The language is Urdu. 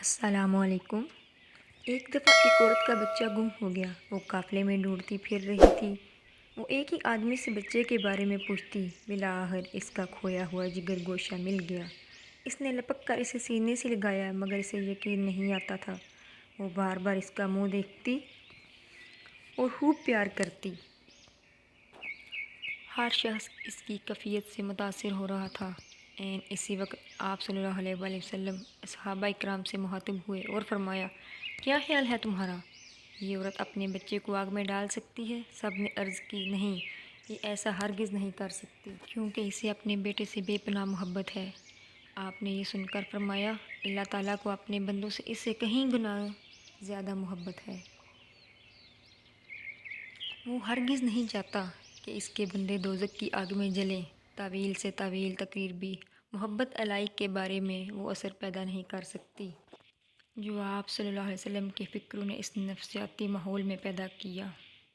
السلام علیکم۔ ایک دفعہ ایک عورت کا بچہ گم ہو گیا۔ وہ قافلے میں ڈھونڈتی پھر رہی تھی۔ وہ ایک ہی آدمی سے بچے کے بارے میں پوچھتی۔ بالآخر اس کا کھویا ہوا جگر گوشہ مل گیا۔ اس نے لپک کر اسے سینے سے لگایا مگر اسے یقین نہیں آتا تھا۔ وہ بار بار اس کا منہ دیکھتی اور خوب پیار کرتی۔ ہر شخص اس کی کیفیت سے متاثر ہو رہا تھا۔ عین اسی وقت آپ صلی اللہ علیہ وآلہ وسلم صحابہ اکرام سے مخاطب ہوئے اور فرمایا، کیا خیال ہے تمہارا؟ یہ عورت اپنے بچے کو آگ میں ڈال سکتی ہے؟ سب نے عرض کی، نہیں، یہ ایسا ہرگز نہیں کر سکتی، کیونکہ اسے اپنے بیٹے سے بے پناہ محبت ہے۔ آپ نے یہ سن کر فرمایا، اللہ تعالیٰ کو اپنے بندوں سے اس سے کہیں گنا زیادہ محبت ہے۔ وہ ہرگز نہیں چاہتا کہ اس کے بندے دوزخ کی آگ میں جلیں۔ طویل سے طویل تقریر بھی محبت الہی کے بارے میں وہ اثر پیدا نہیں کر سکتی جو آپ صلی اللہ علیہ وسلم کے فکروں نے اس نفسیاتی ماحول میں پیدا کیا۔